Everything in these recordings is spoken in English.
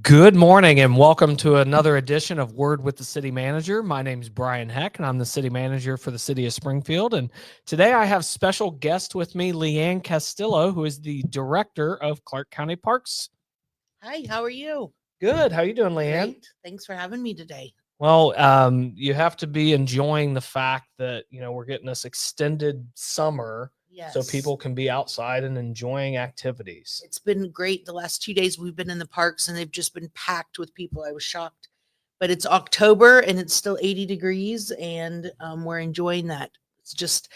Good morning and welcome to another edition of Word with the City Manager. My name is Brian Heck and I'm the City Manager for the City of Springfield. And today I have special guest with me, Leanne Castillo, who is the Director of Clark County Parks. Hi, how are you? Good. How you doing, Leanne? Great. Thanks for having me today. Well, you have to be enjoying the fact that, we're getting this extended summer so Yes. people can be outside and enjoying activities. It's been great. The last 2 days we've been in the parks and they've just been packed with people. I was shocked. But it's October and it's still 80 degrees and we're enjoying that. It's just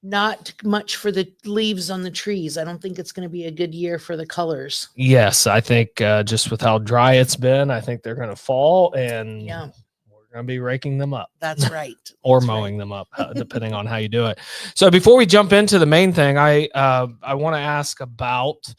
not much for the leaves on the trees. I don't think it's going to be a good year for the colors. Yes, I think just with how dry it's been, I think they're going to fall and Yeah, we're going to be raking them up that's right. or That's mowing right. them up, depending on how you do it. So before we jump into the main thing, I want to ask about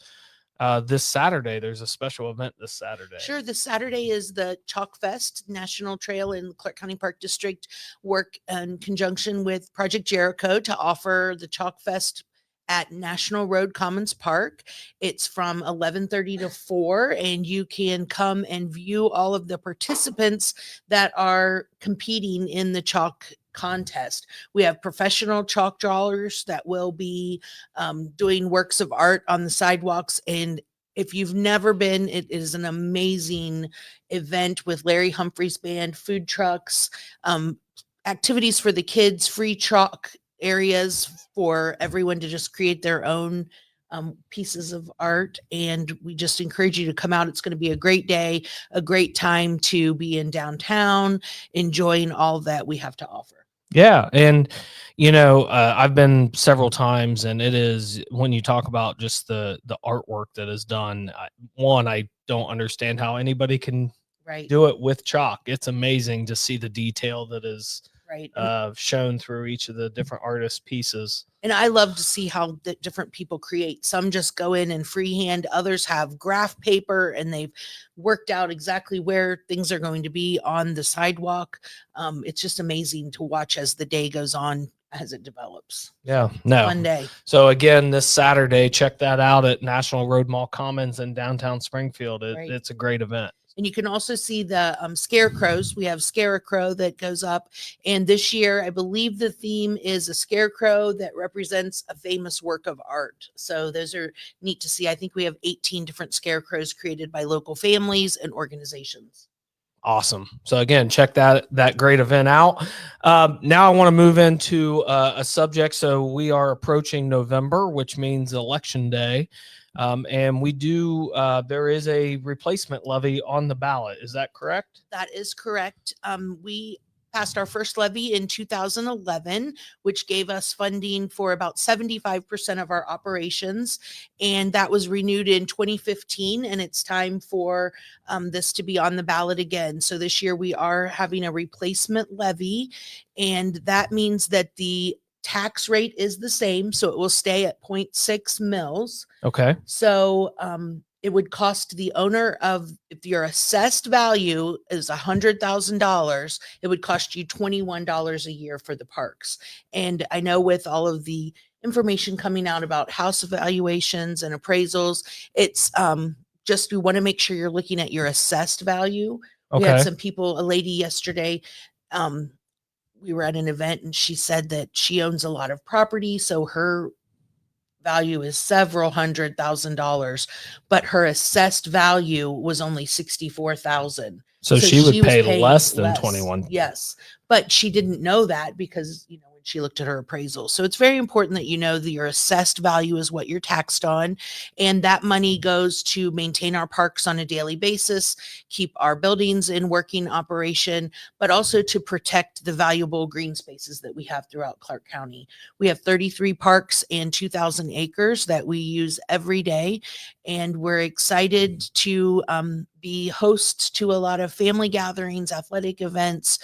this Saturday. There's a special event this Saturday. Sure. This Saturday is the Chalk Fest National Trail in Clark County Park District. Work in conjunction with Project Jericho to offer the Chalk Fest at National Road Commons Park. It's from 11:30 to 4, and you can come and view all of the participants that are competing in the chalk contest. We have professional chalk drawers that will be doing works of art on the sidewalks, and if you've never been, it is an amazing event with Larry Humphrey's band, food trucks, activities for the kids, free chalk areas for everyone to just create their own pieces of art. And we just encourage you to come out. It's going to be a great day, a great time to be in downtown, enjoying all that we have to offer. Yeah, and I've been several times, and it is when you talk about just the artwork that is done. I don't understand how anybody can Right. do it with chalk. It's amazing to see the detail that is Right. shown through each of the different artist pieces. And I love to see how the different people create. Some just go in and freehand, others have graph paper and they've worked out exactly where things are going to be on the sidewalk. It's just amazing to watch as the day goes on, as it develops. Yeah, no. Fun day. So again, this Saturday, check that out at National Road Mall Commons in downtown Springfield. Right. It's a great event. And you can also see the scarecrows. We have scarecrow that goes up. And this year, I believe the theme is a scarecrow that represents a famous work of art. So those are neat to see. I think we have 18 different scarecrows created by local families and organizations. Awesome. So again, check that great event out. Now I want to move into a subject. So we are approaching November, which means Election Day. And there is a replacement levy on the ballot. Is that correct? That is correct. We passed our first levy in 2011, which gave us funding for about 75% of our operations. And that was renewed in 2015. And it's time for this to be on the ballot again. So this year we are having a replacement levy. And that means that the tax rate is the same. So it will stay at 0.6 mils. Okay. So it would cost the owner of, if your assessed value is $100,000, it would cost you $21 a year for the parks. And I know with all of the information coming out about house evaluations and appraisals, it's just, we want to make sure you're looking at your assessed value. We had Okay. some people, a lady yesterday, we were at an event and she said that she owns a lot of property. So her value is several $100,000, but her assessed value was only 64,000. So she would was pay paying less than 21. Yes, but she didn't know that because when she looked at her appraisal. So it's very important that you know that your assessed value is what you're taxed on, and that money goes to maintain our parks on a daily basis, keep our buildings in working operation, but also to protect the valuable green spaces that we have throughout Clark County. We have 33 parks and 2,000 acres that we use every day, and we're excited to be hosts to a lot of family gatherings, athletic events,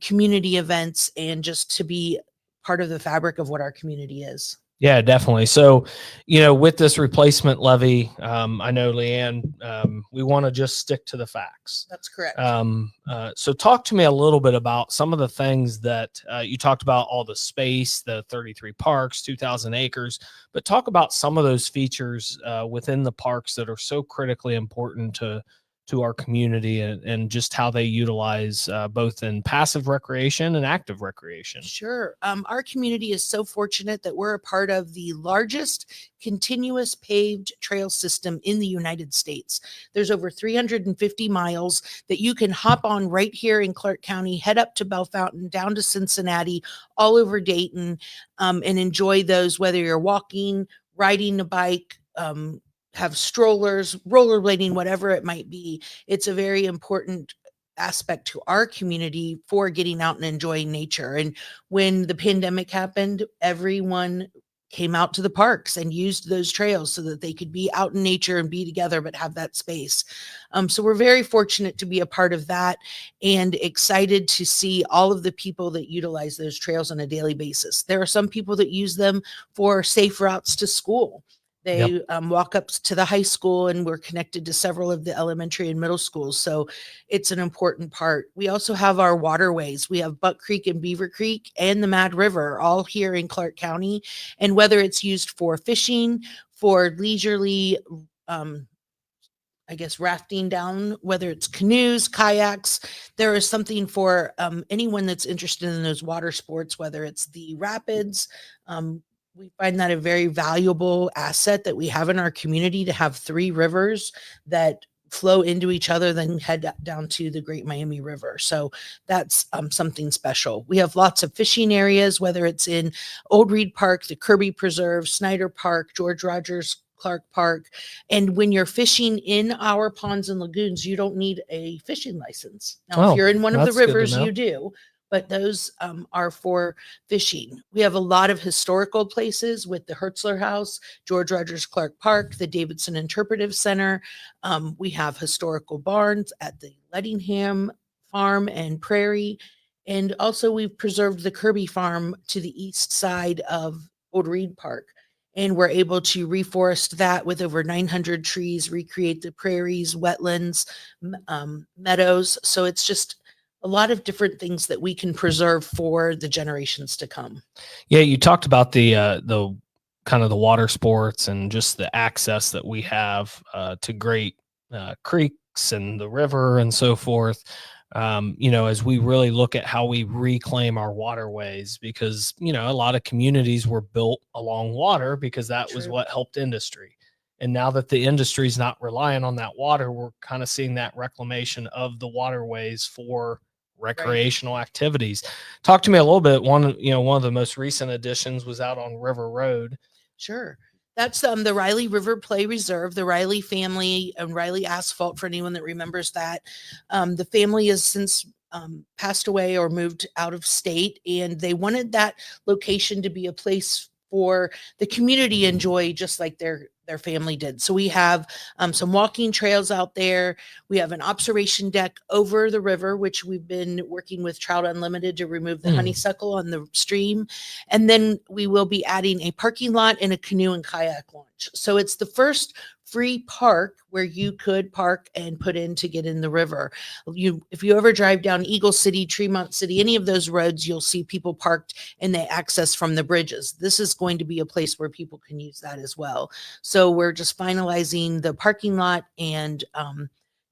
community events, and just to be part of the fabric of what our community is. Yeah, definitely. So, with this replacement levy, I know, Leanne, we want to just stick to the facts. That's correct. So talk to me a little bit about some of the things that you talked about, all the space, the 33 parks, 2,000 acres, but talk about some of those features within the parks that are so critically important to to our community, and just how they utilize both in passive recreation and active recreation. Sure. Our community is so fortunate that we're a part of the largest continuous paved trail system in the United States. There's over 350 miles that you can hop on right here in Clark County, head up to Bellefontaine, down to Cincinnati, all over Dayton, and enjoy those, whether you're walking, riding a bike, have strollers, rollerblading, whatever it might be. It's a very important aspect to our community for getting out and enjoying nature. And when the pandemic happened, everyone came out to the parks and used those trails so that they could be out in nature and be together, but have that space. So we're very fortunate to be a part of that, and excited to see all of the people that utilize those trails on a daily basis. There are some people that use them for safe routes to school. They walk up to the high school, and we're connected to several of the elementary and middle schools. So it's an important part. We also have our waterways. We have Buck Creek and Beaver Creek and the Mad River, all here in Clark County. And whether it's used for fishing, for leisurely, rafting down, whether it's canoes, kayaks, there is something for anyone that's interested in those water sports, whether it's the rapids. We find that a very valuable asset that we have in our community, to have 3 rivers that flow into each other, then head down to the Great Miami River. So that's something special. We have lots of fishing areas, whether it's in Old Reed Park, the Kirby Preserve, Snyder Park, George Rogers Clark Park. And when you're fishing in our ponds and lagoons, you don't need a fishing license. Now, if you're in one of the rivers, you do. But those are for fishing. We have a lot of historical places with the Hertzler House, George Rogers Clark Park, the Davidson Interpretive Center. We have historical barns at the Lettingham Farm and Prairie. And also we've preserved the Kirby Farm to the east side of Old Reed Park. And we're able to reforest that with over 900 trees, recreate the prairies, wetlands, meadows. So it's just a lot of different things that we can preserve for the generations to come. Yeah, you talked about the kind of the water sports and just the access that we have to great creeks and the river and so forth. As we really look at how we reclaim our waterways, because a lot of communities were built along water because that was what helped industry. And now that the industry is not relying on that water, we're kind of seeing that reclamation of the waterways for recreational activities. Talk to me a little bit. One of the most recent additions was out on River Road. Sure. That's the Riley River Play Reserve, the Riley family and Riley Asphalt, for anyone that remembers that. The family has since passed away or moved out of state, and they wanted that location to be a place for the community to enjoy, just like their family did. So we have some walking trails out there. We have an observation deck over the river, which we've been working with Trout Unlimited to remove the honeysuckle on the stream. And then we will be adding a parking lot and a canoe and kayak launch. So it's the first free park where you could park and put in to get in the river. If you ever drive down Eagle City, Tremont City, any of those roads, you'll see people parked and they access from the bridges. This is going to be a place where people can use that as well. So we're just finalizing the parking lot and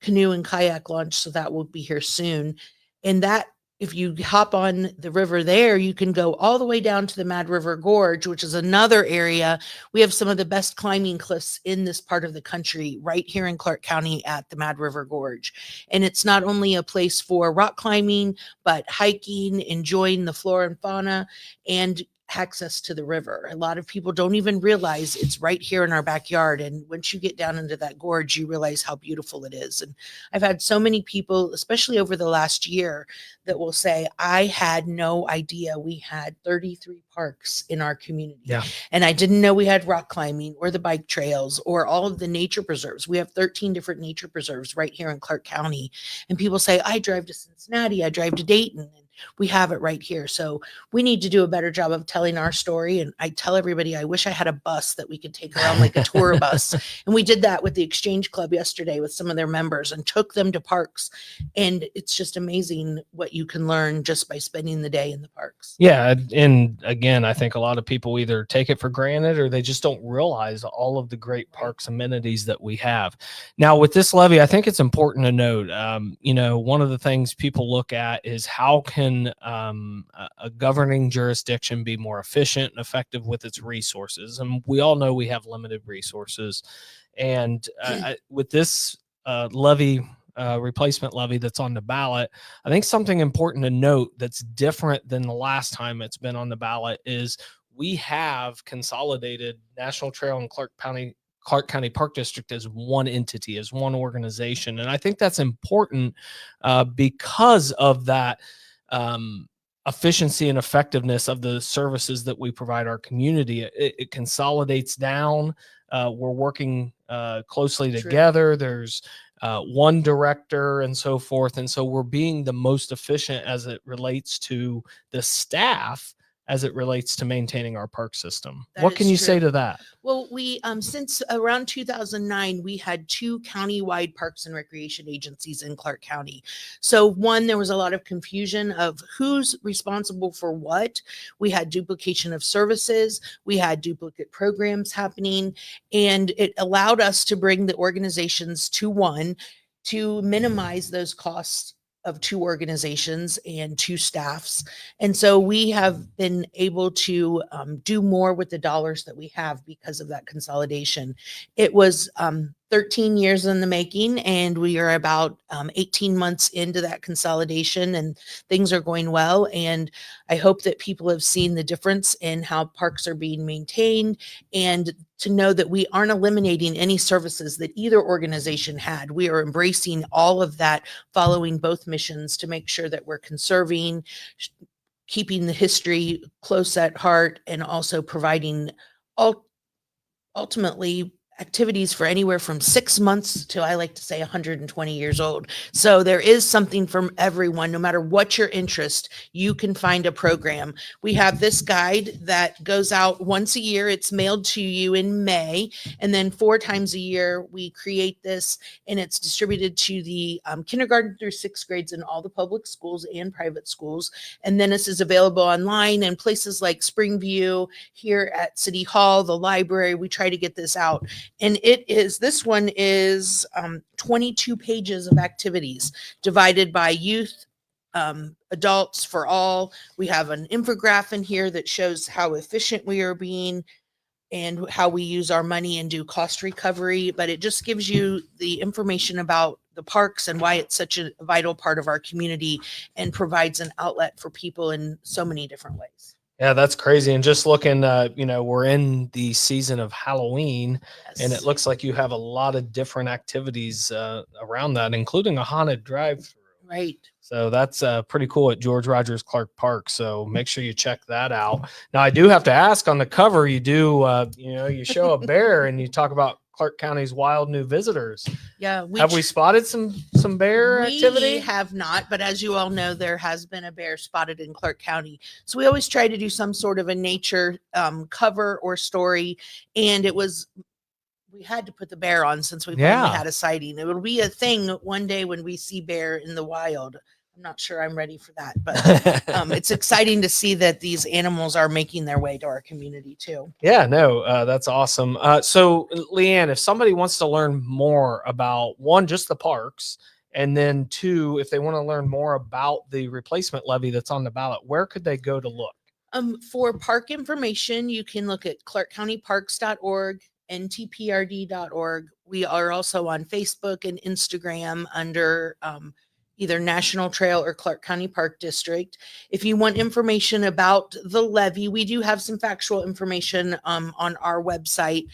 canoe and kayak launch. So that will be here soon. And that, if you hop on the river there, you can go all the way down to the Mad River Gorge, which is another area. We have some of the best climbing cliffs in this part of the country right here in Clark County at the Mad River Gorge. And it's not only a place for rock climbing, but hiking, enjoying the flora and fauna, and access to the river. A lot of people don't even realize it's right here in our backyard. And once you get down into that gorge, you realize how beautiful it is. And I've had so many people, especially over the last year, that will say, I had no idea we had 33 parks in our community. Yeah. And I didn't know we had rock climbing or the bike trails or all of the nature preserves. We have 13 different nature preserves right here in Clark County. And people say, I drive to Cincinnati, I drive to Dayton. And we have it right here. So we need to do a better job of telling our story. And I tell everybody, I wish I had a bus that we could take around like a tour bus. And we did that with the Exchange Club yesterday with some of their members and took them to parks. And it's just amazing what you can learn just by spending the day in the parks. Yeah, and again, I think a lot of people either take it for granted or they just don't realize all of the great parks amenities that we have. Now, with this levy, I think it's important to note, one of the things people look at is how can a governing jurisdiction be more efficient and effective with its resources? And we all know we have limited resources. And with this levy, replacement levy that's on the ballot, I think something important to note that's different than the last time it's been on the ballot is we have consolidated National Trail and Clark County Park District as one entity, as one organization. And I think that's important because of that efficiency and effectiveness of the services that we provide our community. It consolidates down. We're working closely together. There's one director and so forth. And so we're being the most efficient as it relates to the staff, as it relates to maintaining our park system. What can you say to that? Well, we, since around 2009, we had 2 countywide parks and recreation agencies in Clark County. So one, there was a lot of confusion of who's responsible for what. We had duplication of services. We had duplicate programs happening, and it allowed us to bring the organizations to one to minimize those costs of 2 organizations and 2 staffs. And so we have been able to do more with the dollars that we have because of that consolidation. It was 13 years in the making, and we are about 18 months into that consolidation, and things are going well. And I hope that people have seen the difference in how parks are being maintained, and to know that we aren't eliminating any services that either organization had. We are embracing all of that, following both missions to make sure that we're conserving, keeping the history close at heart, and also providing ultimately activities for anywhere from 6 months to, I like to say, 120 years old. So there is something for everyone. No matter what your interest, you can find a program. We have this guide that goes out once a year. It's mailed to you in May, and then 4 times a year we create this, and it's distributed to the kindergarten through 6th grades in all the public schools and private schools. And then this is available online in places like Springview, here at City Hall, the library. We try to get this out. And this one is 22 pages of activities divided by youth, adults, for all. We have an infographic in here that shows how efficient we are being and how we use our money and do cost recovery. But it just gives you the information about the parks and why it's such a vital part of our community, and provides an outlet for people in so many different ways. Yeah, that's crazy. And just looking, we're in the season of Halloween, and it looks like you have a lot of different activities around that, including a haunted drive-through. Right. So that's pretty cool at George Rogers Clark Park. So make sure you check that out. Now, I do have to ask, on the cover, you do, you show a bear and you talk about Clark County's wild new visitors. Yeah. Have we spotted some bear activity? We have not, but as you all know, there has been a bear spotted in Clark County. So we always try to do some sort of a nature cover or story. And we had to put the bear on since we've only had a sighting. It will be a thing one day when we see bear in the wild. I'm not sure I'm ready for that, but it's exciting to see that these animals are making their way to our community too. Yeah, no, that's awesome. So Leanne, if somebody wants to learn more about, 1, just the parks, and then 2, if they want to learn more about the replacement levy that's on the ballot, where could they go to look? For park information, you can look at clarkcountyparks.org, ntprd.org. We are also on Facebook and Instagram under either National Trail or Clark County Park District. If you want information about the levy, we do have some factual information on our website,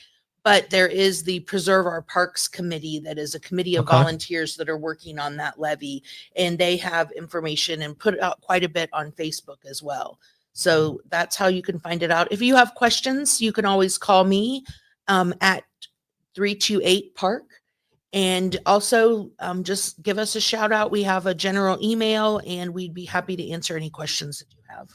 but there is the Preserve Our Parks Committee that is a committee of volunteers that are working on that levy, and they have information and put out quite a bit on Facebook as well. So that's how you can find it out. If you have questions, you can always call me at 328-PARK. And also just give us a shout out. We have a general email and we'd be happy to answer any questions that you have.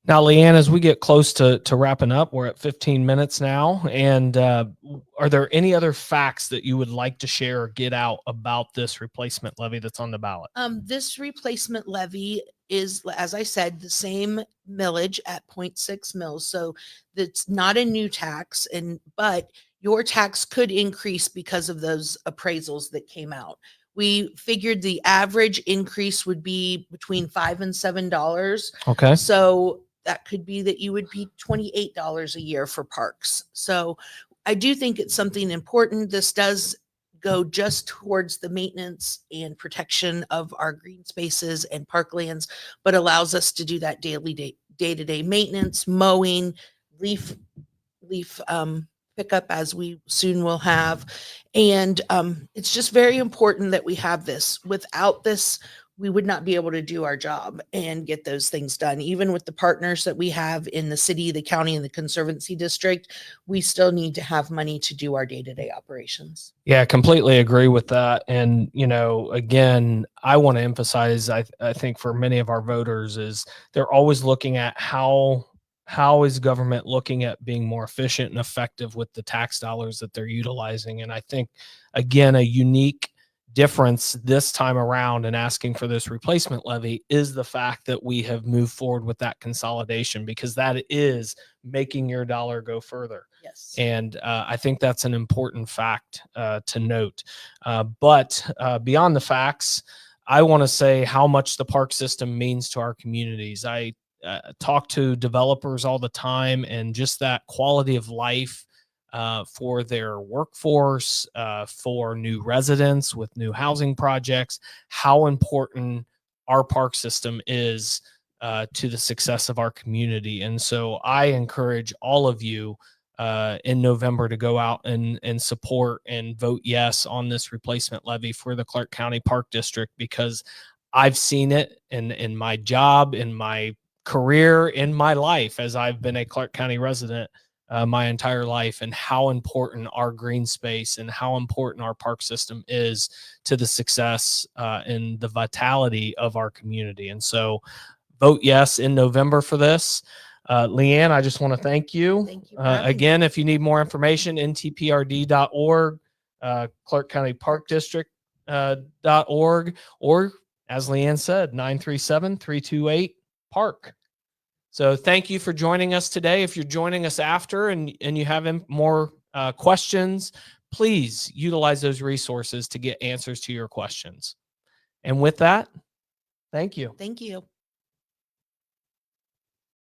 Now, Leanne, as we get close to wrapping up, we're at 15 minutes now. And are there any other facts that you would like to share or get out about this replacement levy that's on the ballot? This replacement levy is, as I said, the same millage at 0.6 mils. So that's not a new tax, but your tax could increase because of those appraisals that came out. We figured the average increase would be between $5 and $7. Okay. So that could be that you would be $28 a year for parks. So I do think it's something important. This does go just towards the maintenance and protection of our green spaces and parklands, but allows us to do that day-to-day maintenance, mowing, leaf pickup, as we soon will have. And it's just very important that we have this. Without this, we would not be able to do our job and get those things done. Even with the partners that we have in the city, the county, and the Conservancy District, we still need to have money to do our day-to-day operations. Yeah, completely agree with that. And, again, I want to emphasize, I think for many of our voters is they're always looking at how is government looking at being more efficient and effective with the tax dollars that they're utilizing. And I think, again, a unique difference this time around in asking for this replacement levy is the fact that we have moved forward with that consolidation, because that is making your dollar go further. Yes. And I think that's an important fact to note. But beyond the facts, I want to say how much the park system means to our communities. I talk to developers all the time, and just that quality of life for their workforce, for new residents with new housing projects, how important our park system is to the success of our community. And so I encourage all of you in November to go out and support and vote yes on this replacement levy for the Clark County Park District, because I've seen it in my job, in my career, in my life, as I've been a Clark County resident my entire life, and how important our green space and how important our park system is to the success and the vitality of our community. And so vote yes in November for this. Leanne, I just want to thank you. Thank you for having me. Again, if you need more information, ntprd.org, Clark County Park District.org, or as Leanne said, 937-328-PARK. So thank you for joining us today. If you're joining us after and you have more questions, please utilize those resources to get answers to your questions. And with that, thank you. Thank you.